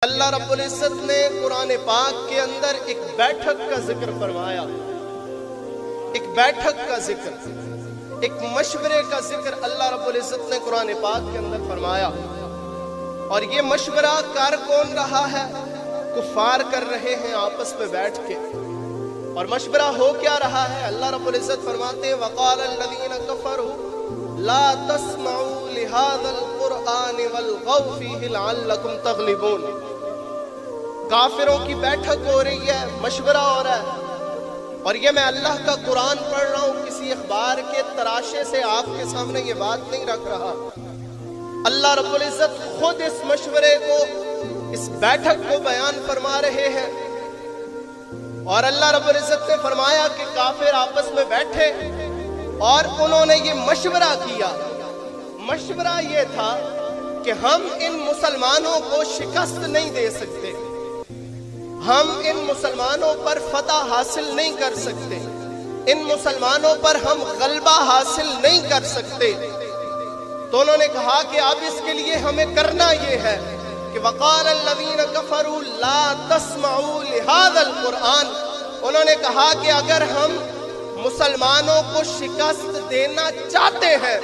اللہ رب العزت نے قرآن پاک کے اندر ایک بیٹھک کا ذکر فرمایا، ایک بیٹھک کا ذکر، ایک مشورے کا ذکر اللہ رب العزت نے قرآن پاک کے اندر فرمایا۔ اور یہ مشورہ کر کون رہا ہے؟ کفار کر رہے ہیں آپس میں بیٹھ کے۔ اور مشورہ ہو کیا رہا ہے؟ اللہ رب العزت فرماتے ہیں وَقَالَ الَّذِينَ كَفَرُوا لَا تَسْمَعُوا لِهَذَا الْقُرْآنِ وَالْغَوْا فِيهِ لَعَلَّكُمْ تَغْلِبُونَ۔ کافروں کی بیٹھک ہو رہی ہے، مشورہ ہو رہا ہے، اور یہ میں اللہ کا قرآن پڑھ رہا ہوں، کسی اخبار کے تراشے سے آپ کے سامنے یہ بات نہیں رکھ رہا۔ اللہ رب العزت خود اس مشورے کو، اس بیٹھک کو بیان فرما رہے ہیں۔ اور اللہ رب العزت نے فرمایا کہ کافر آپس میں بیٹھے اور انہوں نے یہ مشورہ کیا۔ مشورہ یہ تھا کہ ہم ان مسلمانوں کو شکست نہیں دے سکتے، ہم ان مسلمانوں پر فتح حاصل نہیں کر سکتے، ان مسلمانوں پر ہم غلبہ حاصل نہیں کر سکتے۔ تو انہوں نے کہا کہ اب اس کے لیے ہمیں کرنا یہ ہے کہ وَقَالَ الَّذِينَ كَفَرُوا لَا تَسْمَعُوا لِهَذَا الْقُرْآنِ۔ انہوں نے کہا کہ اگر ہم مسلمانوں کو شکست دینا چاہتے ہیں،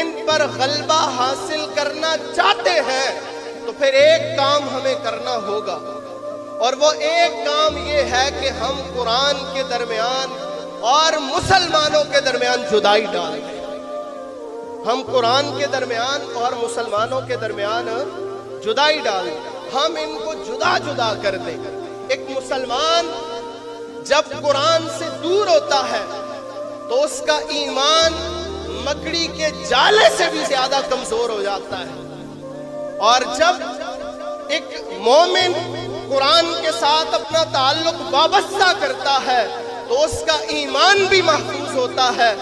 ان پر غلبہ حاصل کرنا چاہتے ہیں، تو پھر ایک کام ہمیں کرنا ہوگا، اور وہ ایک کام یہ ہے کہ ہم قرآن کے درمیان اور مسلمانوں کے درمیان جدائی ڈال دیں۔ ہم قرآن کے درمیان اور مسلمانوں کے درمیان جدائی ڈال دیں، ہم ان کو جدا جدا کر دیں۔ ایک مسلمان جب قرآن سے دور ہوتا ہے تو اس کا ایمان مکڑی کے جالے سے بھی زیادہ کمزور ہو جاتا ہے، اور جب ایک مومن قرآن کے ساتھ اپنا تعلق وابستہ کرتا ہے تو اس کا ایمان بھی محفوظ ہوتا ہے،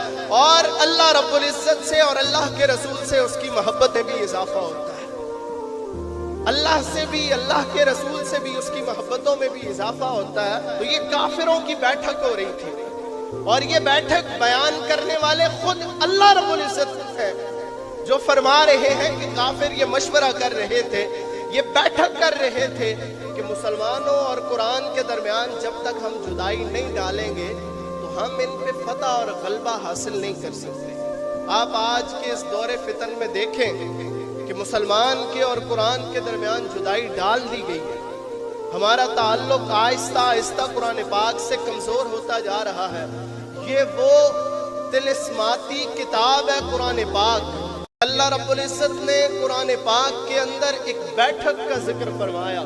اور اللہ رب العزت سے اور اللہ کے رسول سے اس کی محبت میں بھی اضافہ ہوتا ہے، اللہ سے بھی، اللہ کے رسول سے بھی اس کی محبتوں میں بھی اضافہ ہوتا ہے۔ تو یہ کافروں کی بیٹھک ہو رہی تھی، اور یہ بیٹھک بیان کرنے والے خود اللہ رب العزت ہے، جو فرما رہے ہیں کہ کافر یہ مشورہ کر رہے تھے، یہ بیٹھک کر رہے تھے کہ مسلمانوں اور قرآن کے درمیان جب تک ہم جدائی نہیں ڈالیں گے تو ہم ان پہ فتح اور غلبہ حاصل نہیں کر سکتے۔ آپ آج کے اس دور فتن میں دیکھیں کہ مسلمان کے اور قرآن کے درمیان جدائی ڈال دی گئی ہے، ہمارا تعلق آہستہ آہستہ قرآن پاک سے کمزور ہوتا جا رہا ہے۔ یہ وہ طلسماتی کتاب ہے قرآن پاک۔ اللہ رب العزت نے قرآن پاک کے اندر ایک بیٹھک کا ذکر فرمایا۔